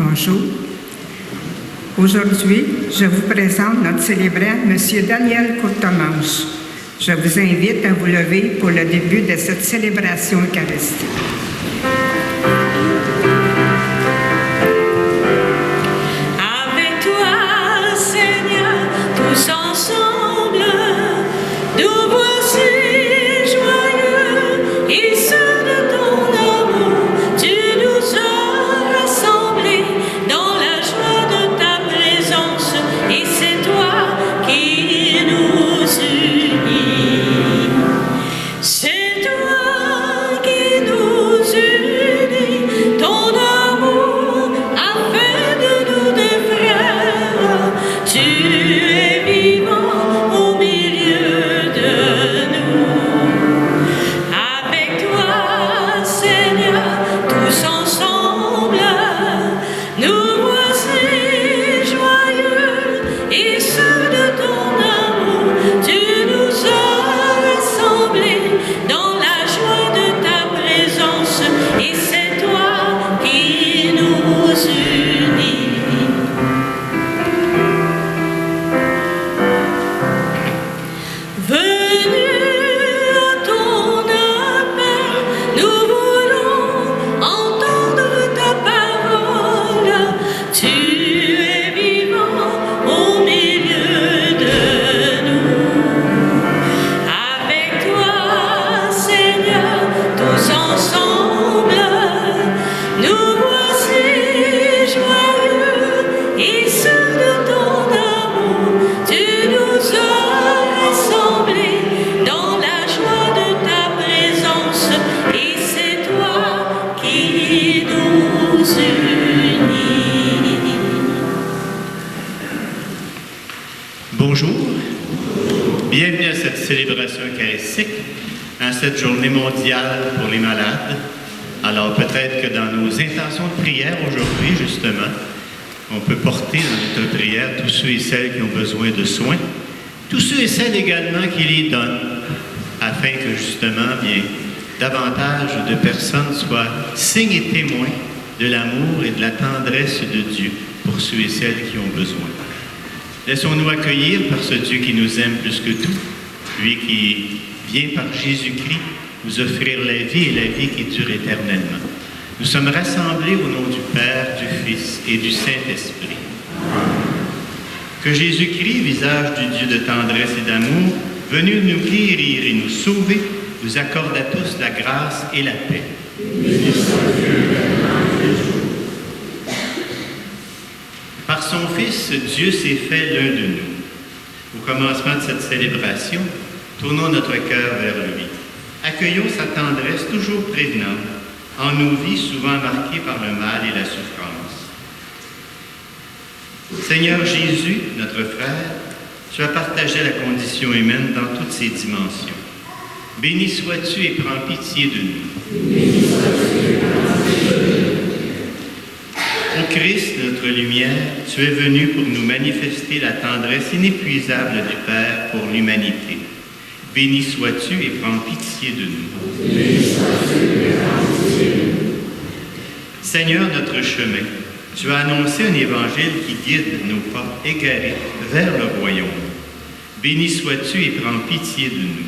bonjour. Aujourd'hui, je vous présente notre célébrant, M. Daniel Courtemanche. Je vous invite à vous lever pour le début de cette célébration eucharistique. Avec toi, Seigneur, tous ensemble, nous voici joyeux, issus de ton amour. Tu nous as rassemblés dans la joie de ta présence, et c'est toi qui nous unis. C'est toi qui nous unis, ton amour a fait de nous des frères. Tu es vivant au milieu de nous. Avec toi, Seigneur, tous ensemble, nous voici joyeux, issus de ton amour. Tu nous as rassemblés dans la joie de ta présence, et c'est toi qui nous unis. Venus à ton appel, nous voulons entendre ta parole. Tu es vivant au milieu de nous. Avec toi, Seigneur, tous ensemble, nous voici joyeux, issus de ton amour. Tu nous as rassemblés dans la joie de ta présence, et c'est toi qui nous unis. Bonjour, bienvenue à cette célébration eucharistique, à cette journée mondiale pour les malades. Alors peut-être que dans nos intentions de prière aujourd'hui, justement, on peut porter dans notre prière tous ceux et celles qui ont besoin de soins, tous ceux et celles également qui les donnent, afin que justement, bien, davantage de personnes soient signes et témoins de l'amour et de la tendresse de Dieu pour ceux et celles qui ont besoin. Laissons-nous accueillir par ce Dieu qui nous aime plus que tout, lui qui vient par Jésus-Christ nous offrir la vie et la vie qui dure éternellement. Nous sommes rassemblés au nom du Père, du Fils et du Saint-Esprit. Que Jésus-Christ, visage du Dieu de tendresse et d'amour, venu nous guérir et nous sauver, vous accorde à tous la grâce et la paix. Par son Fils, Dieu s'est fait l'un de nous. Au commencement de cette célébration, tournons notre cœur vers lui. Accueillons sa tendresse toujours prévenante en nos vies souvent marquées par le mal et la souffrance. Seigneur Jésus, notre frère, tu as partagé la condition humaine dans toutes ses dimensions. Béni sois-tu et prends pitié de nous. Ô Christ, notre lumière, tu es venu pour nous manifester la tendresse inépuisable du Père pour l'humanité. Béni sois-tu et prends pitié de nous. Seigneur, notre chemin, tu as annoncé un évangile qui guide nos pas égarés vers le royaume. Béni sois-tu et prends pitié de nous.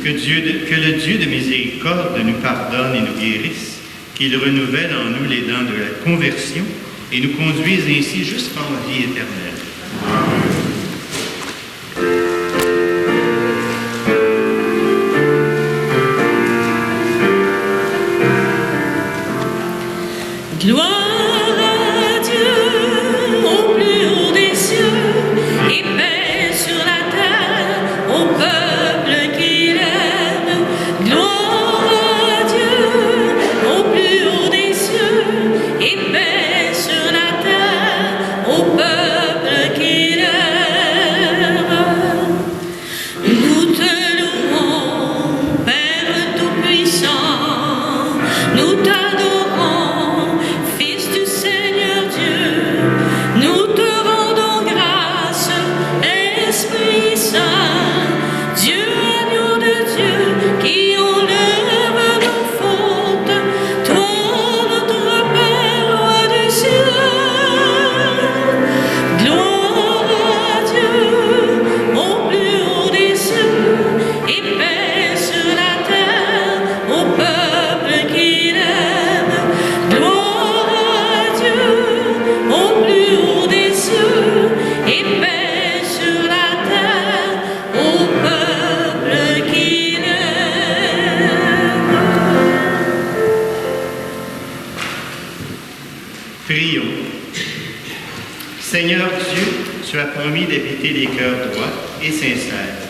Que le Dieu de miséricorde nous pardonne et nous guérisse, qu'il renouvelle en nous les dents de la conversion et nous conduise ainsi jusqu'en vie éternelle. Amen. Gloire à Dieu au plus haut des cieux, et paix sur la terre au peuple qu'il aime. Gloire à Dieu au plus haut des cieux, et paix sur la terre au peuple promis d'habiter les cœurs droits et sincères.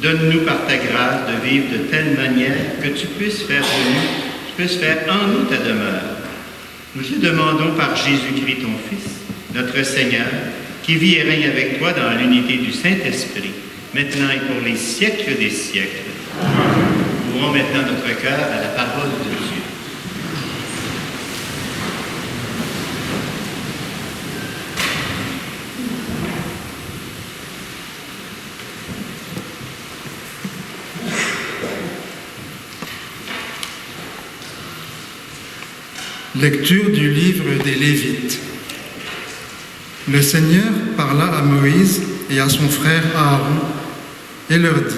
Donne-nous par ta grâce de vivre de telle manière que tu puisses faire en nous ta demeure. Nous te demandons par Jésus-Christ, ton Fils, notre Seigneur, qui vit et règne avec toi dans l'unité du Saint-Esprit, maintenant et pour les siècles des siècles. Nous ouvrons maintenant notre cœur à la parole de Dieu. Lecture du livre des Lévites. Le Seigneur parla à Moïse et à son frère Aaron et leur dit :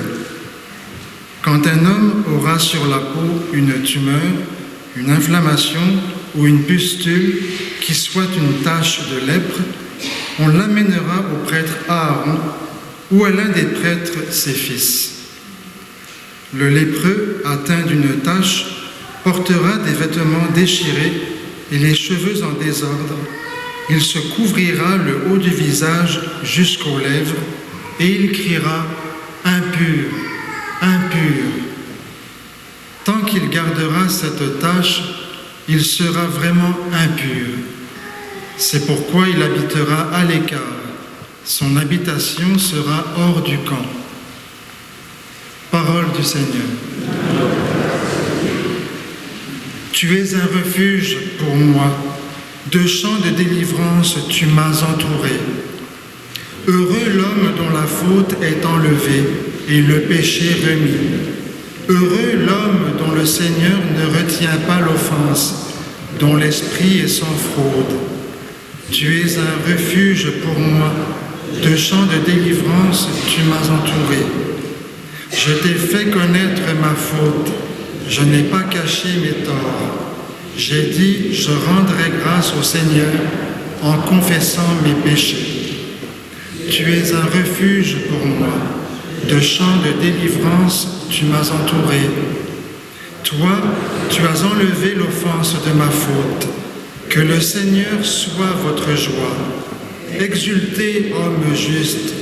Quand un homme aura sur la peau une tumeur, une inflammation ou une pustule qui soit une tache de lèpre, on l'amènera au prêtre Aaron ou à l'un des prêtres ses fils. Le lépreux atteint d'une tache portera des vêtements déchirés et les cheveux en désordre. Il se couvrira le haut du visage jusqu'aux lèvres et il criera : impur, impur. Tant qu'il gardera cette tache, il sera vraiment impur. C'est pourquoi il habitera à l'écart. Son habitation sera hors du camp. Parole du Seigneur. Tu es un refuge pour moi, de champs de délivrance tu m'as entouré. Heureux l'homme dont la faute est enlevée et le péché remis. Heureux l'homme dont le Seigneur ne retient pas l'offense, dont l'esprit est sans fraude. Tu es un refuge pour moi, de champs de délivrance tu m'as entouré. Je t'ai fait connaître ma faute. Je n'ai pas caché mes torts. J'ai dit, je rendrai grâce au Seigneur en confessant mes péchés. Tu es un refuge pour moi. De champs de délivrance, tu m'as entouré. Toi, tu as enlevé l'offense de ma faute. Que le Seigneur soit votre joie. Exultez, hommes justes,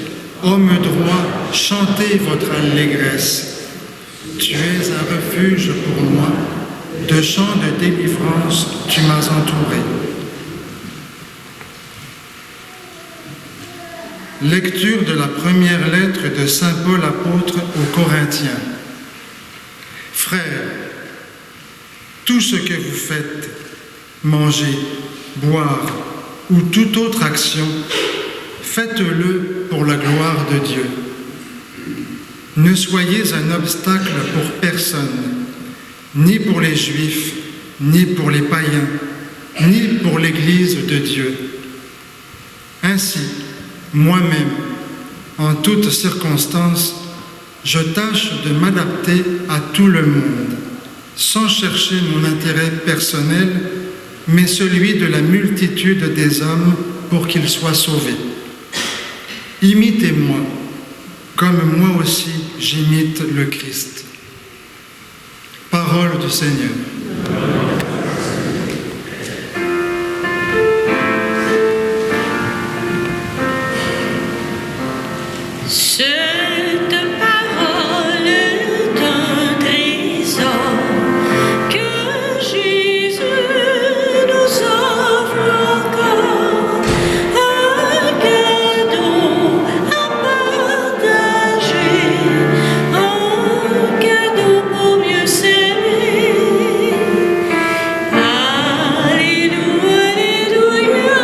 hommes droits, chantez votre allégresse. Tu es un refuge pour moi, de champs de délivrance, tu m'as entouré. Lecture de la première lettre de saint Paul apôtre aux Corinthiens. Frères, tout ce que vous faites, manger, boire ou toute autre action, faites-le pour la gloire de Dieu. Ne soyez un obstacle pour personne, ni pour les Juifs, ni pour les païens, ni pour l'Église de Dieu. Ainsi, moi-même, en toutes circonstances, je tâche de m'adapter à tout le monde, sans chercher mon intérêt personnel, mais celui de la multitude des hommes pour qu'ils soient sauvés. Imitez-moi, comme moi aussi j'imite le Christ. Parole du Seigneur. Cette parole est un trésor que Jésus nous offre encore, un cadeau à partager, un cadeau pour mieux s'aimer. Alléluia, alléluia.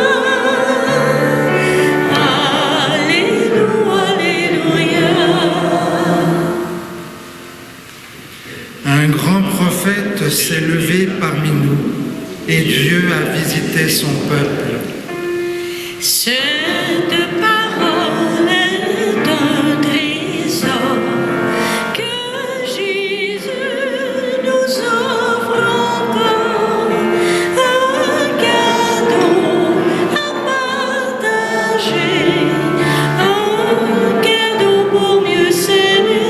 Un grand prophète s'est levé parmi nous, et Dieu a visité son peuple. Cette parole est un trésor que Jésus nous offre encore, un cadeau à partager, un cadeau pour mieux s'aimer.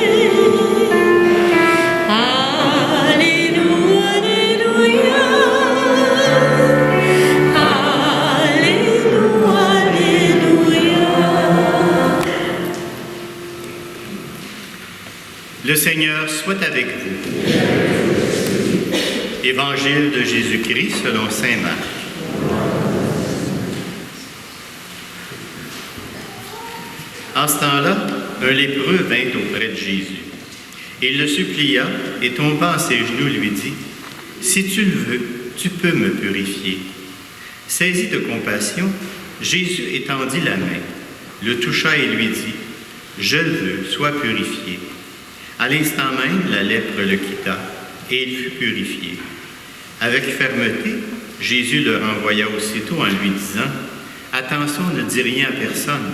Alléluia, alléluia, alléluia, alléluia. Le Seigneur soit avec vous. Évangile de Jésus-Christ selon saint Marc. En ce temps-là, un lépreux vint auprès de Jésus. Il le supplia et tombant à ses genoux lui dit, « Si tu le veux, tu peux me purifier. » Saisi de compassion, Jésus étendit la main, le toucha et lui dit, « Je le veux, sois purifié. » À l'instant même, la lèpre le quitta et il fut purifié. Avec fermeté, Jésus le renvoya aussitôt en lui disant, « Attention, ne dis rien à personne,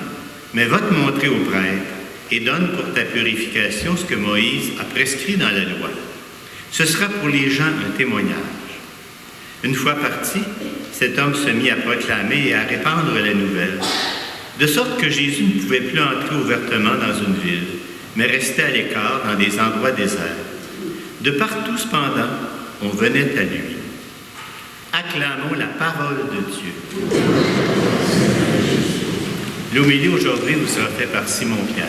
mais va te montrer au prêtre et donne pour ta purification ce que Moïse a prescrit dans la loi. Ce sera pour les gens un témoignage. » Une fois parti, cet homme se mit à proclamer et à répandre la nouvelle, de sorte que Jésus ne pouvait plus entrer ouvertement dans une ville, mais restait à l'écart dans des endroits déserts. De partout, cependant, on venait à lui. Acclamons la parole de Dieu. L'homélie aujourd'hui vous sera faite par Simon Pierre.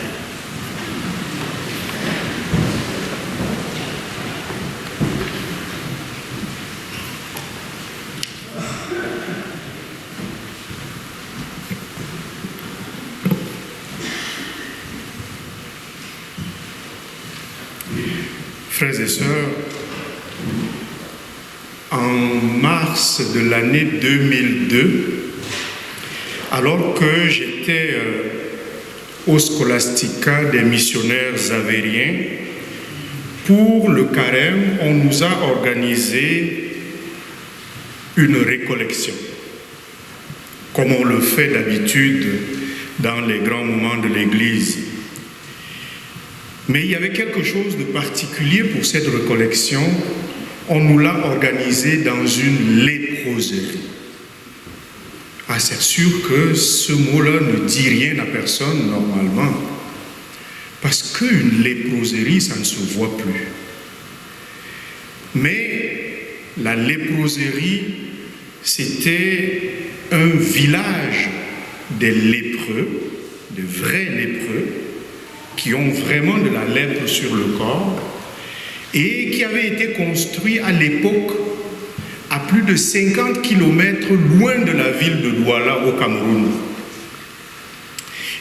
Frères et sœurs, en mars de l'année 2002, alors que j'étais au Scholastica des missionnaires avériens, pour le carême, on nous a organisé une récollection, comme on le fait d'habitude dans les grands moments de l'Église. Mais il y avait quelque chose de particulier pour cette récollection. On nous l'a organisée dans une léproserie. Ah, c'est sûr que ce mot-là ne dit rien à personne normalement. Parce qu'une léproserie, ça ne se voit plus. Mais la léproserie, c'était un village des lépreux, de vrais lépreux, qui ont vraiment de la lèpre sur le corps et qui avait été construit à l'époque à plus de 50 km loin de la ville de Douala au Cameroun.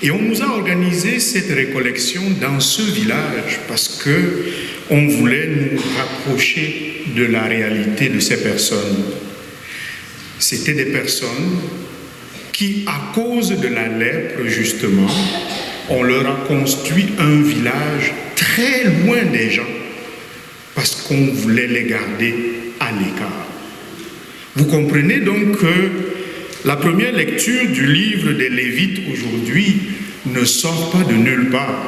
Et on nous a organisé cette récollection dans ce village parce qu'on voulait nous rapprocher de la réalité de ces personnes. C'était des personnes qui, à cause de la lèpre justement, on leur a construit un village très loin des gens parce qu'on voulait les garder à l'écart. Vous comprenez donc que la première lecture du livre des Lévites aujourd'hui ne sort pas de nulle part.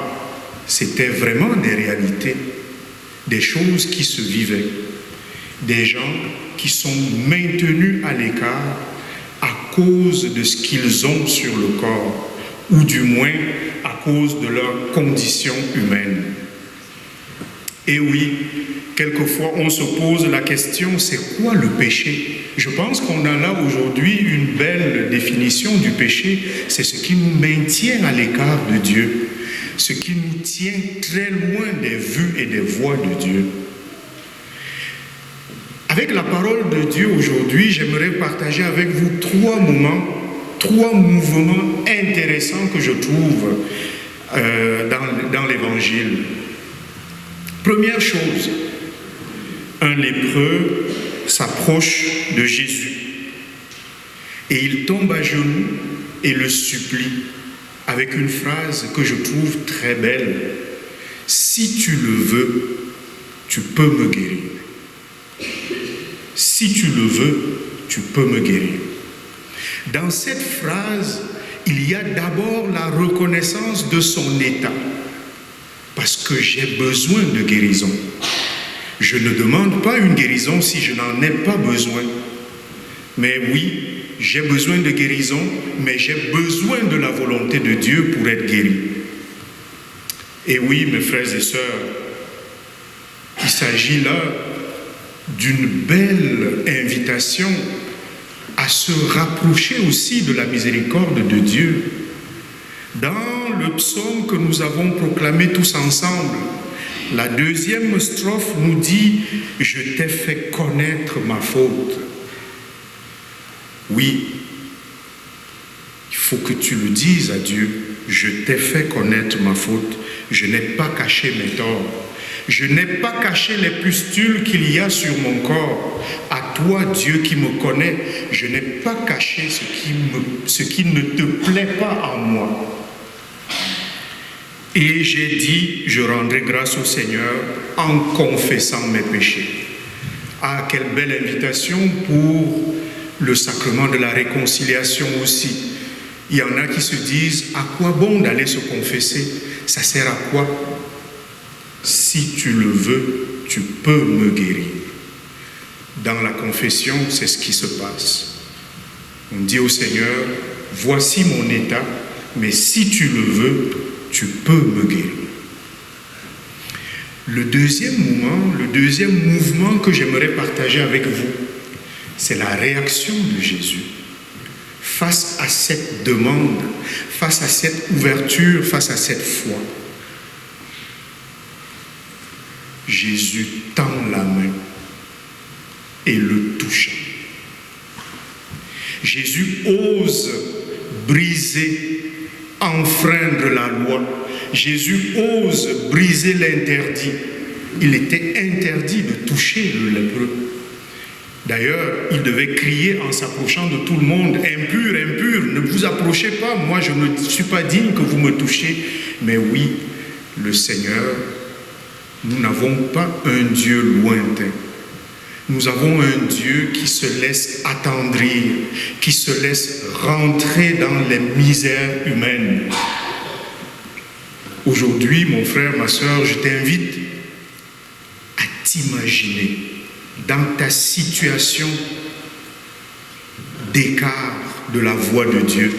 C'était vraiment des réalités, des choses qui se vivaient, des gens qui sont maintenus à l'écart à cause de ce qu'ils ont sur le corps, ou du moins à cause de leur condition humaine. Et oui, quelquefois on se pose la question, c'est quoi le péché? Je pense qu'on a là aujourd'hui une belle définition du péché. C'est ce qui nous maintient à l'écart de Dieu, ce qui nous tient très loin des vues et des voix de Dieu. Avec la parole de Dieu aujourd'hui, j'aimerais partager avec vous trois mouvements intéressants que je trouve dans l'Évangile. Première chose, un lépreux s'approche de Jésus et il tombe à genoux et le supplie avec une phrase que je trouve très belle. « Si tu le veux, tu peux me guérir. Si tu le veux, tu peux me guérir. » Dans cette phrase, il y a d'abord la reconnaissance de son état, parce que j'ai besoin de guérison. Je ne demande pas une guérison si je n'en ai pas besoin. Mais oui, j'ai besoin de guérison, mais j'ai besoin de la volonté de Dieu pour être guéri. Et oui, mes frères et sœurs, il s'agit là d'une belle invitation à se rapprocher aussi de la miséricorde de Dieu. Dans le psaume que nous avons proclamé tous ensemble, La deuxième strophe nous dit « Je t'ai fait connaître ma faute ». Oui, il faut que tu le dises à Dieu. Je t'ai fait connaître ma faute. Je n'ai pas caché mes torts. Je n'ai pas caché les pustules qu'il y a sur mon corps. À toi, Dieu qui me connais, je n'ai pas caché ce qui ne te plaît pas en moi. Et j'ai dit, je rendrai grâce au Seigneur en confessant mes péchés. Ah, quelle belle invitation pour le sacrement de la réconciliation aussi. Il y en a qui se disent, à quoi bon d'aller se confesser? Ça sert à quoi? Si tu le veux, tu peux me guérir. Dans la confession, c'est ce qui se passe. On dit au Seigneur, voici mon état, mais si tu le veux, tu peux me guérir. Le deuxième mouvement que j'aimerais partager avec vous, c'est la réaction de Jésus face à cette demande, face à cette ouverture, face à cette foi. Jésus tend la main et le touche. Jésus ose briser, enfreindre la loi. Jésus ose briser l'interdit. Il était interdit de toucher le lépreux. D'ailleurs, il devait crier en s'approchant de tout le monde, « Impur, impur, ne vous approchez pas, moi je ne suis pas digne que vous me touchiez. » Mais oui, le Seigneur, nous n'avons pas un Dieu lointain. Nous avons un Dieu qui se laisse attendrir, qui se laisse rentrer dans les misères humaines. Aujourd'hui, mon frère, ma soeur, je t'invite à t'imaginer dans ta situation d'écart de la voix de Dieu,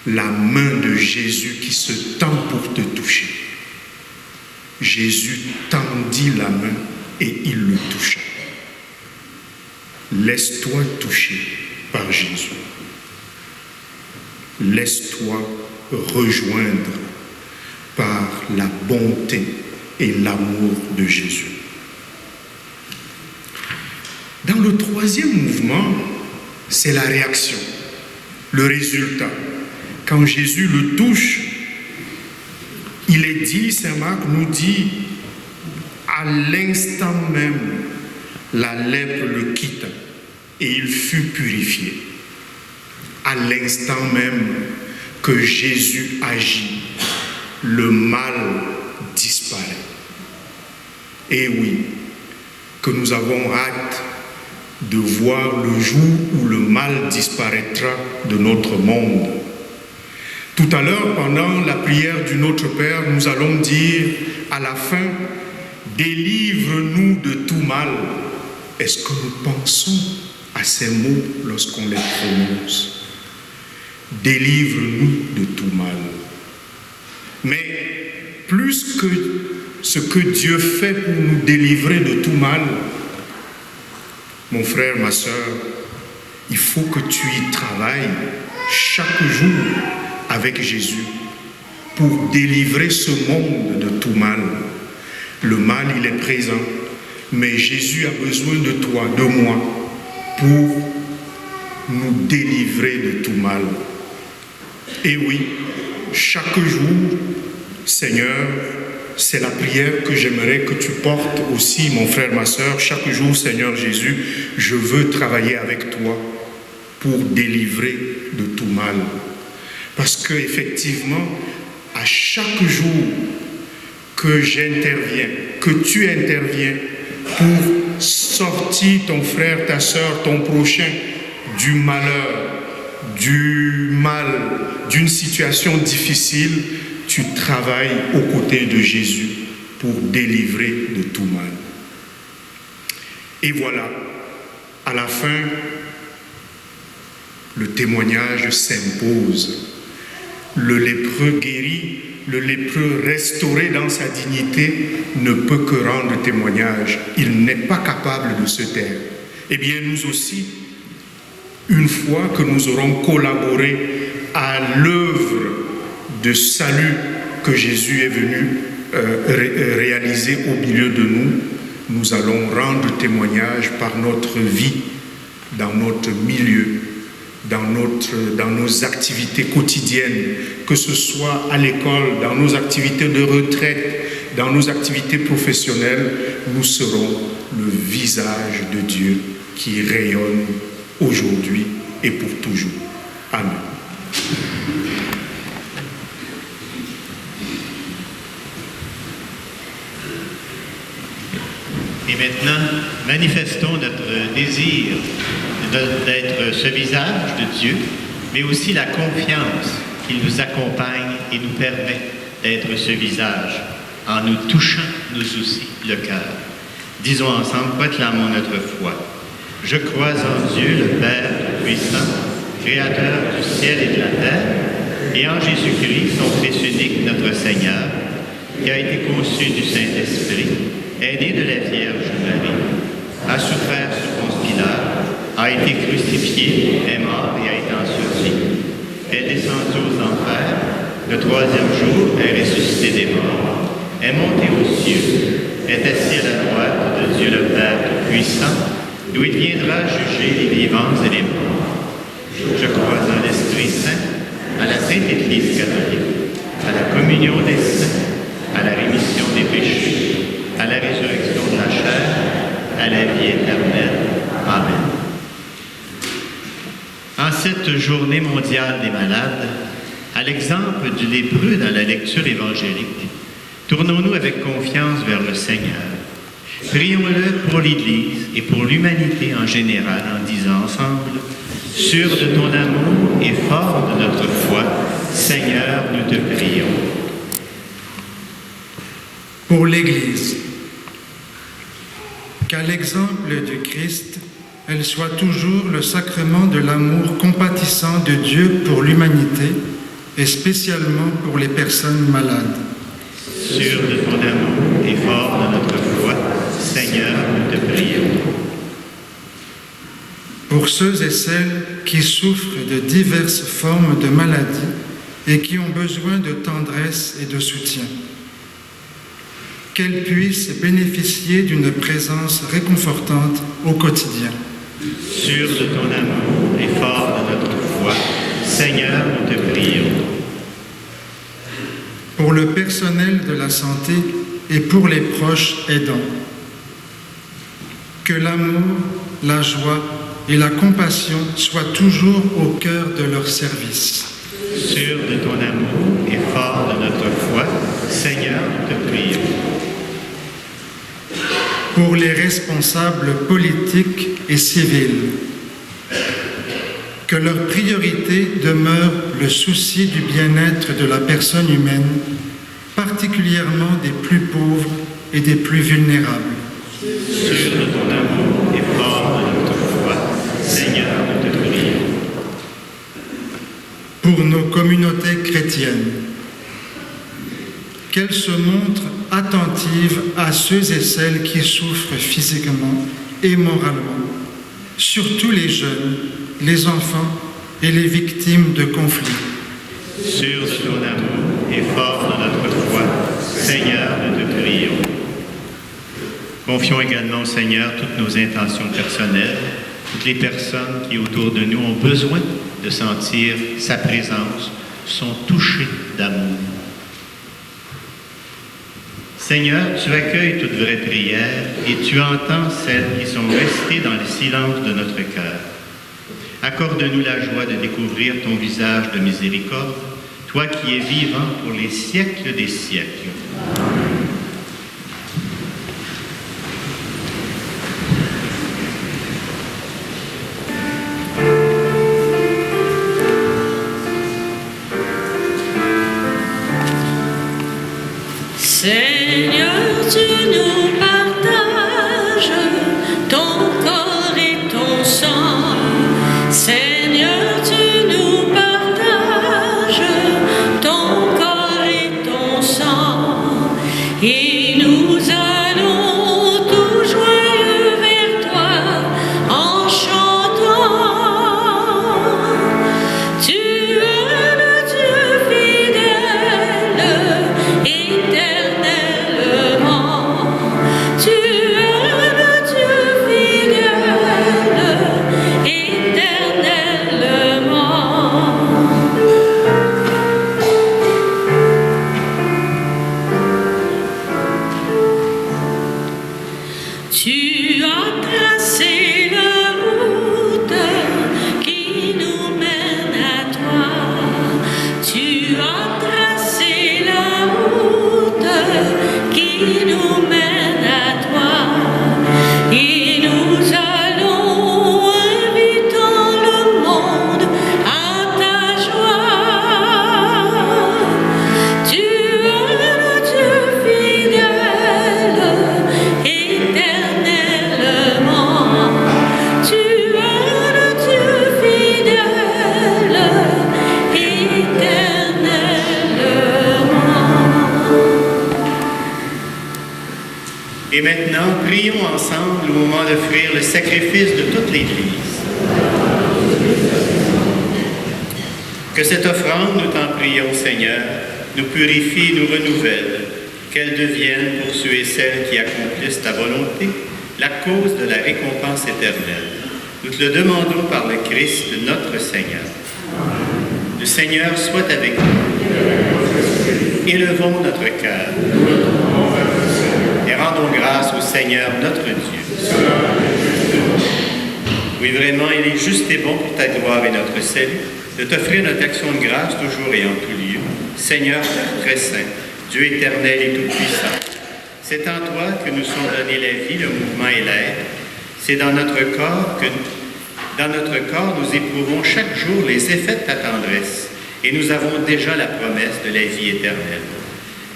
la main de Jésus qui se tend pour te toucher. Jésus tendit la main et il le toucha. Laisse-toi toucher par Jésus. Laisse-toi rejoindre par la bonté et l'amour de Jésus. Dans le troisième mouvement, c'est la réaction, le résultat. Quand Jésus le touche, il est dit, Saint Marc nous dit, à l'instant même, la lèpre le quitta et il fut purifié. À l'instant même que Jésus agit, le mal disparaît. Et oui, que nous avons hâte de voir le jour où le mal disparaîtra de notre monde. Tout à l'heure, pendant la prière du Notre Père, nous allons dire à la fin, délivre-nous de tout mal. Est-ce que nous pensons à ces mots lorsqu'on les prononce? Délivre-nous de tout mal. Mais plus que ce que Dieu fait pour nous délivrer de tout mal, mon frère, ma soeur, il faut que tu y travailles chaque jour avec Jésus pour délivrer ce monde de tout mal. Le mal, il est présent, mais Jésus a besoin de toi, de moi, pour nous délivrer de tout mal. Et oui, chaque jour, Seigneur, c'est la prière que j'aimerais que tu portes aussi, mon frère, ma soeur. Chaque jour, Seigneur Jésus, je veux travailler avec toi pour délivrer de tout mal. Parce qu'effectivement, à chaque jour que j'interviens, que tu interviens pour sortir ton frère, ta soeur, ton prochain du malheur, du mal, d'une situation difficile, tu travailles aux côtés de Jésus pour délivrer de tout mal. Et voilà, à la fin, le témoignage s'impose. Le lépreux guéri, le lépreux restauré dans sa dignité ne peut que rendre témoignage. Il n'est pas capable de se taire. Eh bien, nous aussi, une fois que nous aurons collaboré à l'œuvre de salut que Jésus est venu réalisé au milieu de nous, nous allons rendre témoignage par notre vie, dans notre milieu, dans nos activités quotidiennes, que ce soit à l'école, dans nos activités de retraite, dans nos activités professionnelles, nous serons le visage de Dieu qui rayonne aujourd'hui et pour toujours. Amen. Et maintenant, manifestons notre désir d'être ce visage de Dieu, mais aussi la confiance qu'il nous accompagne et nous permet d'être ce visage en nous touchant, nous aussi, le cœur. Disons ensemble, proclamons notre foi. Je crois en Dieu, le Père puissant, Créateur du ciel et de la terre, et en Jésus-Christ, son Fils unique, notre Seigneur, qui a été conçu du Saint-Esprit, est né de la Vierge Marie, a souffert sous Ponce Pilate, a été crucifié, est mort et a été enseveli, est descendu aux enfers, le troisième jour est ressuscité des morts, est monté aux cieux, est assis à la droite de Dieu le Père Tout-Puissant, d'où il viendra juger les vivants et les morts. Je crois en l'Esprit Saint, à la Sainte Église catholique, à la communion des saints, à la rémission des péchés, à la résurrection de la chair, à la vie éternelle. Amen. En cette journée mondiale des malades, à l'exemple du lépreux dans la lecture évangélique, tournons-nous avec confiance vers le Seigneur. Prions-le pour l'Église et pour l'humanité en général en disant ensemble, « Sûr de ton amour et fort de notre foi, Seigneur, nous te prions. » Pour l'Église, qu'à l'exemple du Christ, elle soit toujours le sacrement de l'amour compatissant de Dieu pour l'humanité et spécialement pour les personnes malades. Sûr de ton amour et fort de notre foi, Seigneur, nous te prions. Pour ceux et celles qui souffrent de diverses formes de maladies et qui ont besoin de tendresse et de soutien. Qu'elles puissent bénéficier d'une présence réconfortante au quotidien. Sûr de ton amour et fort de notre foi, Seigneur, nous te prions. Pour le personnel de la santé et pour les proches aidants. Que l'amour, la joie et la compassion soient toujours au cœur de leur service. Sûr de ton amour et fort de notre foi, Seigneur, nous te prions. Pour les responsables politiques et civils. Que leur priorité demeure le souci du bien-être de la personne humaine, particulièrement des plus pauvres et des plus vulnérables. Sûr de ton amour et fort de notre foi, Seigneur, nous te prions. Pour nos communautés chrétiennes, qu'elles se montrent attentives à ceux et celles qui souffrent physiquement et moralement, surtout les jeunes, les enfants et les victimes de conflits. Sûr de ton amour et fort de notre foi, Seigneur, nous te prions. Confions également au Seigneur toutes nos intentions personnelles, toutes les personnes qui autour de nous ont besoin de sentir sa présence, sont touchées d'amour. Seigneur, tu accueilles toute vraie prière et tu entends celles qui sont restées dans le silence de notre cœur. Accorde-nous la joie de découvrir ton visage de miséricorde, toi qui es vivant pour les siècles des siècles. Seigneur, tu nous partages ton corps et ton sang. Seigneur, tu nous partages ton corps et ton sang. Et nous allons tout joyeux vers toi en chantant. Tu es le Dieu fidèle, éternel. Et maintenant, prions ensemble au moment d'offrir le sacrifice de toute l'Église. Que cette offrande, nous t'en prions, Seigneur, nous purifie et nous renouvelle, qu'elle devienne, pour ceux et celles qui accomplissent ta volonté, la cause de la récompense éternelle. Nous te le demandons par le Christ, notre Seigneur. Le Seigneur soit avec nous. Élevons notre cœur. Et rendons grâce au Seigneur, notre Dieu. Oui, vraiment, il est juste et bon pour ta gloire et notre salut de t'offrir notre action de grâce toujours et en tout lieu. Seigneur, Père très saint, Dieu éternel et tout-puissant, c'est en toi que nous sont donnés la vie, le mouvement et l'air. C'est dans notre corps nous éprouvons chaque jour les effets de ta tendresse et nous avons déjà la promesse de la vie éternelle.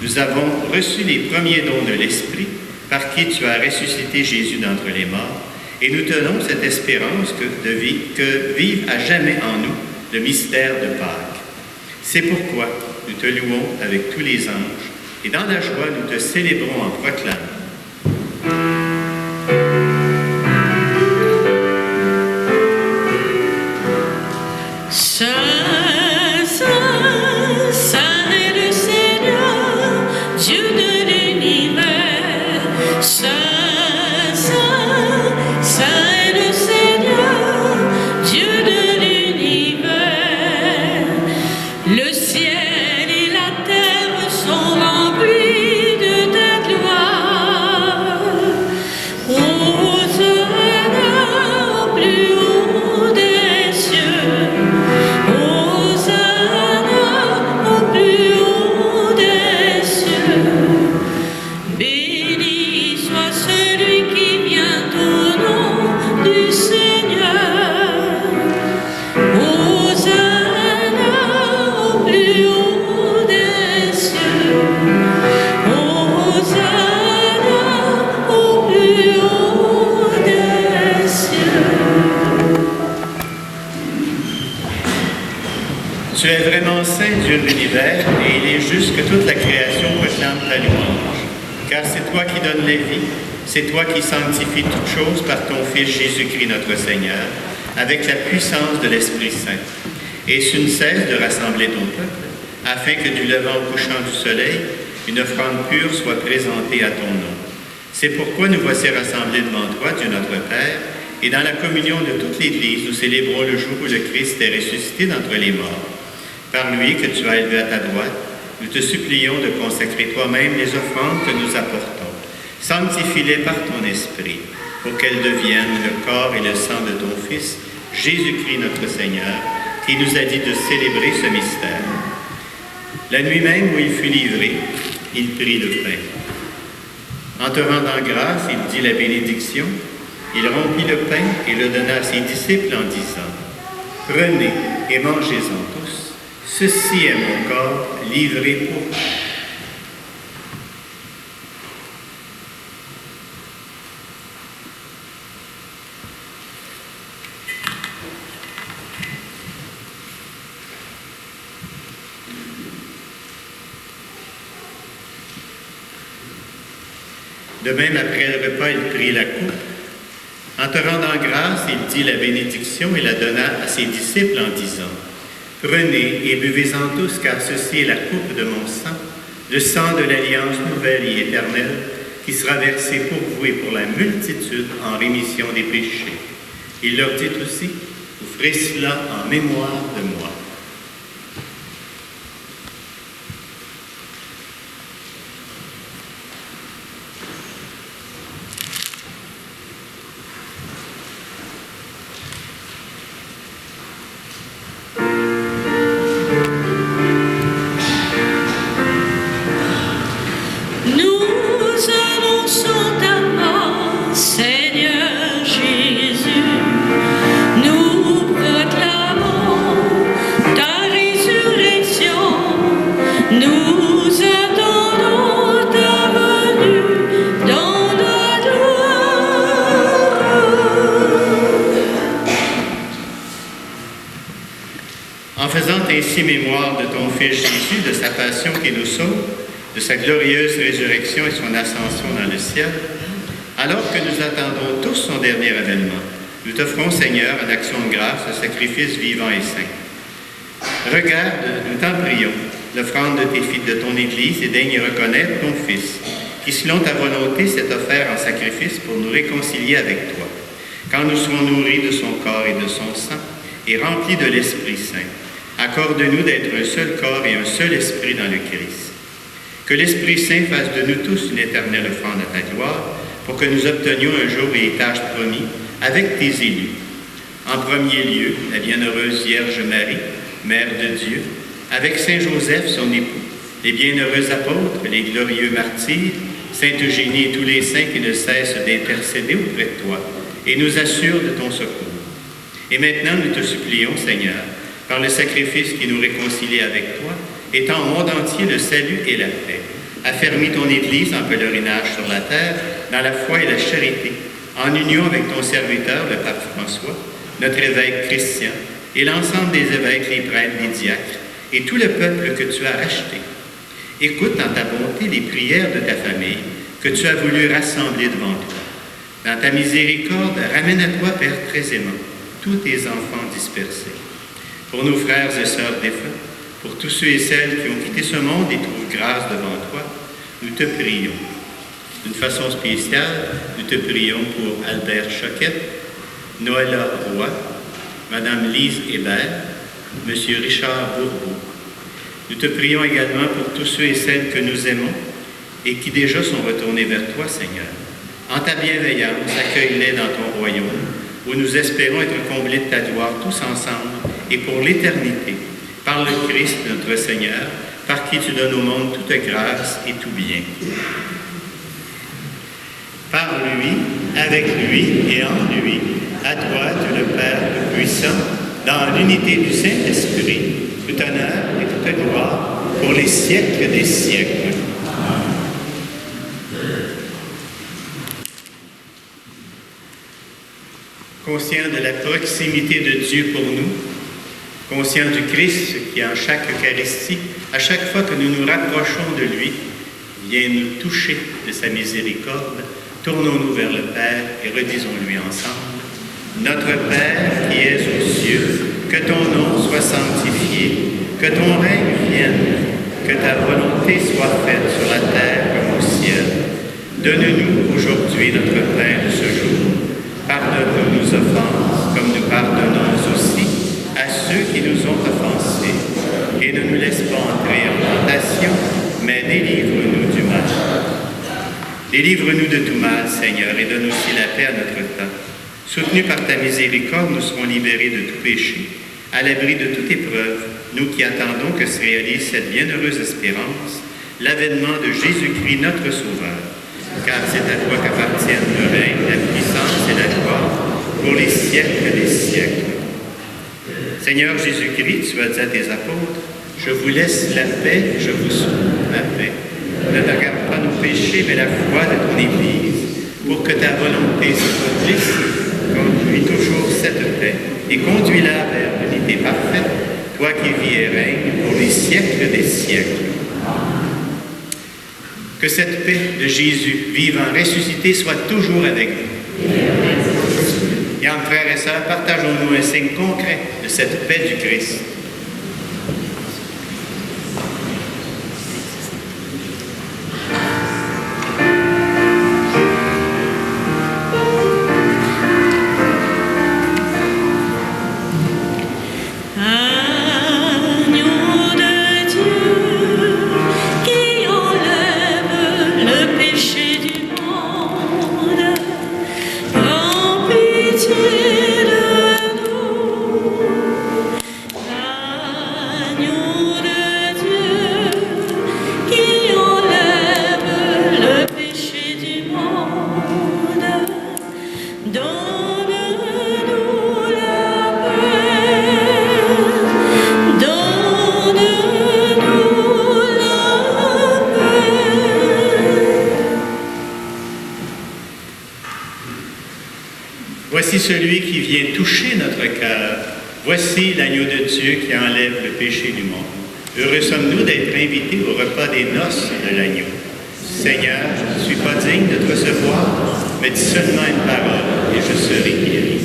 Nous avons reçu les premiers dons de l'Esprit par qui tu as ressuscité Jésus d'entre les morts et nous tenons cette espérance que vive à jamais en nous le mystère de Pâques. C'est pourquoi nous te louons avec tous les anges et dans la joie nous te célébrons en proclamant. Saint, Saint, Saint est le Seigneur, Dieu de l'univers. Saint, Saint, Saint est le Seigneur, Dieu de l'univers. Le ciel et la terre sont remplis de ta gloire. Hosanna au plus haut des cieux. Tu es vraiment saint, Dieu de l'univers, et il est juste que toute la création proclame ta louange. Car c'est toi qui donnes la vie, c'est toi qui sanctifies toutes choses par ton Fils Jésus-Christ notre Seigneur, avec la puissance de l'Esprit Saint. Et tu ne cesses de rassembler ton peuple, afin que du levant au couchant du soleil, une offrande pure soit présentée à ton nom. C'est pourquoi nous voici rassemblés devant toi, Dieu notre Père, et dans la communion de toute l'Église, nous célébrons le jour où le Christ est ressuscité d'entre les morts. Par lui que tu as élevé à ta droite, nous te supplions de consacrer toi-même les offrandes que nous apportons. Sanctifie-les par ton Esprit, pour qu'elles deviennent le corps et le sang de ton Fils, Jésus-Christ notre Seigneur, qui nous a dit de célébrer ce mystère. La nuit même où il fut livré, il prit le pain. En te rendant grâce, il dit la bénédiction, il rompit le pain et le donna à ses disciples en disant, « Prenez et mangez-en tous. Ceci est mon corps livré pour vous. » De même, après le repas, il prit la coupe. En te rendant grâce, il dit la bénédiction et la donna à ses disciples en disant, « Prenez et buvez-en tous, car ceci est la coupe de mon sang, le sang de l'alliance nouvelle et éternelle, qui sera versé pour vous et pour la multitude en rémission des péchés. » Il leur dit aussi, « Vous ferez cela en mémoire de moi. » Ainsi mémoire de ton Fils Jésus, de sa passion qui nous sauve, de sa glorieuse résurrection et son ascension dans le ciel, alors que nous attendons tous son dernier avènement, nous t'offrons, Seigneur, en action de grâce, ce sacrifice vivant et saint. Regarde, nous t'en prions, l'offrande de ton Église et daigne reconnaître ton Fils, qui, selon ta volonté, s'est offert en sacrifice pour nous réconcilier avec toi. Quand nous serons nourris de son corps et de son sang, et remplis de l'Esprit Saint, accorde-nous d'être un seul corps et un seul esprit dans le Christ. Que l'Esprit Saint fasse de nous tous une éternelle offrande à ta gloire, pour que nous obtenions un jour l'héritage promis avec tes élus. En premier lieu, la bienheureuse Vierge Marie, Mère de Dieu, avec Saint Joseph, son époux, les bienheureux apôtres, les glorieux martyrs, Sainte Eugénie et tous les saints qui ne cessent d'intercéder auprès de toi et nous assurent de ton secours. Et maintenant, nous te supplions, Seigneur, par le sacrifice qui nous réconcilie avec toi, étends au monde entier le salut et la paix. Affermis ton Église en pèlerinage sur la terre, dans la foi et la charité, en union avec ton serviteur, le pape François, notre évêque Christian, et l'ensemble des évêques, les prêtres, les diacres, et tout le peuple que tu as racheté. Écoute en ta bonté les prières de ta famille que tu as voulu rassembler devant toi. Dans ta miséricorde, ramène à toi, Père très aimant, tous tes enfants dispersés. Pour nos frères et sœurs défunts, pour tous ceux et celles qui ont quitté ce monde et trouvent grâce devant toi, nous te prions. D'une façon spéciale, nous te prions pour Albert Choquette, Noëlla Roy, Madame Lise Hébert, Monsieur Richard Bourbeau. Nous te prions également pour tous ceux et celles que nous aimons et qui déjà sont retournés vers toi, Seigneur. En ta bienveillance, accueille-les dans ton royaume, où nous espérons être comblés de ta gloire tous ensemble et pour l'éternité, par le Christ notre Seigneur, par qui tu donnes au monde toute grâce et tout bien. Par lui, avec lui et en lui, à toi, Dieu le Père Tout-Puissant, dans l'unité du Saint-Esprit, tout honneur et toute gloire pour les siècles des siècles. Conscient de la proximité de Dieu pour nous, conscient du Christ qui, en chaque Eucharistie, à chaque fois que nous nous rapprochons de lui, vient nous toucher de sa miséricorde, tournons-nous vers le Père et redisons-lui ensemble. Notre Père qui es aux cieux, que ton nom soit sanctifié, que ton règne vienne, que ta volonté soit faite sur la terre comme au ciel. Donne-nous aujourd'hui notre pain de ce jour. Pardonne-nous nos offenses, comme nous pardonnons aussi à ceux qui nous ont offensés. Et ne nous laisse pas entrer en tentation, mais délivre-nous du mal. Délivre-nous de tout mal, Seigneur, et donne aussi la paix à notre temps. Soutenus par ta miséricorde, nous serons libérés de tout péché, à l'abri de toute épreuve, nous qui attendons que se réalise cette bienheureuse espérance, l'avènement de Jésus-Christ, notre Sauveur. Car c'est à toi qu'appartiennent le règne, la puissance et la gloire pour les siècles des siècles. Seigneur Jésus-Christ, tu as dit à tes apôtres, je vous laisse la paix, je vous sauve la paix. Ne regarde pas nos péchés, mais la foi de ton Église, pour que ta volonté s'accomplisse. Conduis toujours cette paix et conduis-la vers l'unité parfaite, toi qui vis et règnes pour les siècles des siècles. Que cette paix de Jésus, vivant, ressuscité, soit toujours avec vous. Et en frères et sœurs, partageons-nous un signe concret de cette paix du Christ. Voici celui qui vient toucher notre cœur. Voici l'agneau de Dieu qui enlève le péché du monde. Heureux sommes-nous d'être invités au repas des noces de l'agneau. Seigneur, je ne suis pas digne de te recevoir, mais dis seulement une parole et je serai guéri.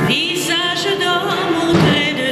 Visage d'homme auprès de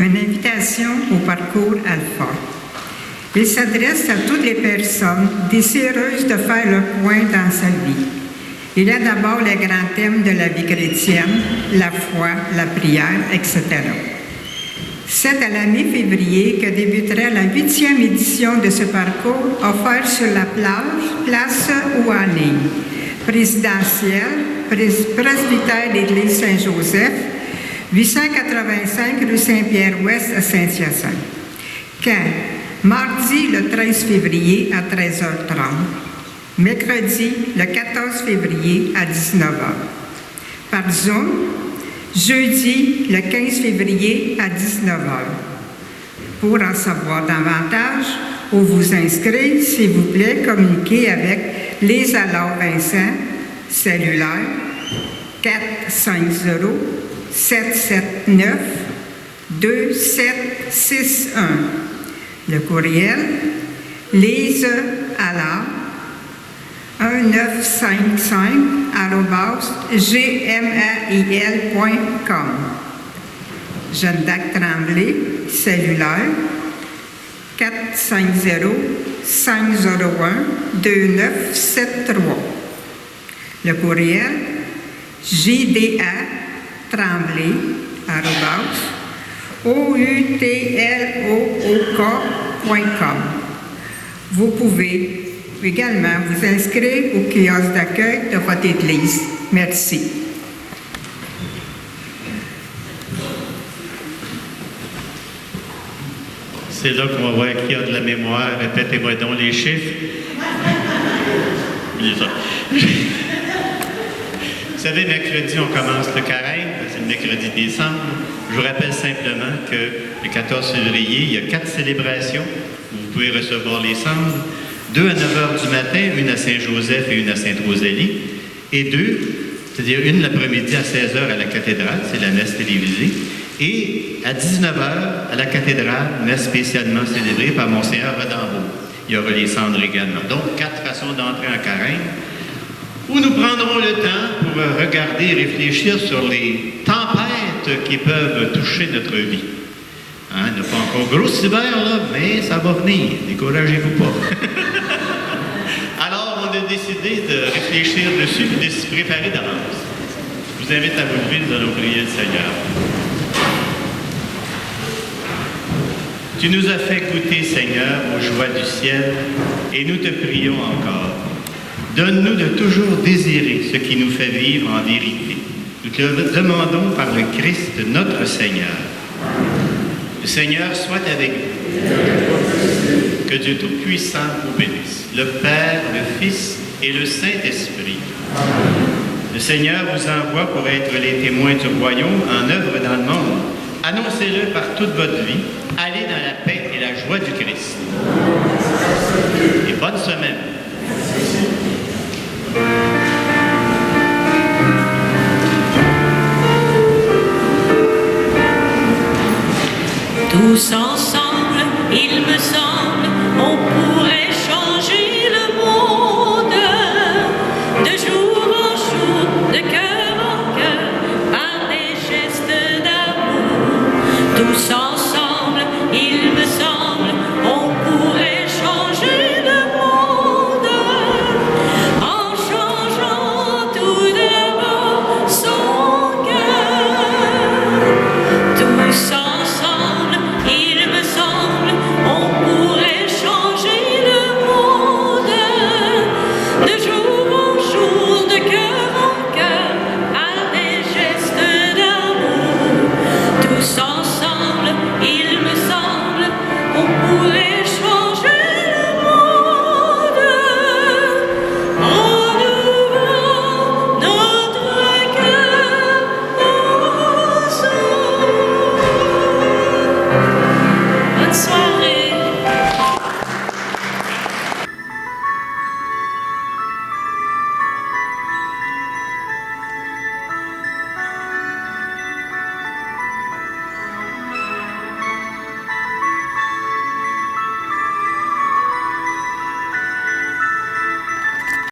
une invitation au parcours Alpha. Il s'adresse à toutes les personnes désireuses de faire le point dans sa vie. Il y a d'abord les grands thèmes de la vie chrétienne, la foi, la prière, etc. C'est à la mi-février que débutera la 8e édition de ce parcours offert sur la place ou en ligne. Présidentielle, presbytère d'Église Saint-Joseph, 885 rue Saint-Pierre-Ouest à Saint-Hyacinthe. Quand? Mardi, le 13 février à 13h30. Mercredi, le 14 février à 19h. Par Zoom, jeudi, le 15 février à 19h. Pour en savoir davantage ou vous inscrire, s'il vous plaît, communiquez avec les Allard Vincent, cellulaire 450-779-2761. Le courriel, Lise Allard, 1955@gmail.com. Jeanne d'Arc Tremblay, cellulaire 450-501-2973. Le courriel, JDA Tremblay, outlook.com. Vous pouvez également vous inscrire au kiosque d'accueil de votre Église. Merci. C'est là qu'on va voir qui a de la mémoire. Répétez-moi donc les chiffres. Vous savez, mercredi, on commence le carême. C'est le mercredi décembre. Je vous rappelle simplement que le 14 février, il y a 4 célébrations où vous pouvez recevoir les cendres. 2 à 9h du matin, une à Saint-Joseph et une à Sainte-Rosalie. Et 2, c'est-à-dire une l'après-midi à 16h à la cathédrale, c'est la messe télévisée. Et à 19h, à la cathédrale, messe spécialement célébrée par Monseigneur Redambeau. Il y aura les cendres également. Donc, 4 façons d'entrer en carême, où nous prendrons le temps pour regarder et réfléchir sur les tempêtes qui peuvent toucher notre vie. Hein, il n'y a pas encore gros cet hiver, là, mais ça va venir. Découragez-vous pas. Alors, on a décidé de réfléchir dessus et de s'y préparer d'avance. Je vous invite à vous lever, nous allons prier le Seigneur. Tu nous as fait goûter, Seigneur, aux joies du ciel, et nous te prions encore. Donne-nous de toujours désirer ce qui nous fait vivre en vérité. Nous te le demandons par le Christ, notre Seigneur. Le Seigneur soit avec vous. Que Dieu Tout-Puissant vous bénisse, le Père, le Fils et le Saint-Esprit. Le Seigneur vous envoie pour être les témoins du royaume en œuvre dans le monde. Annoncez-le par toute votre vie. Allez dans la paix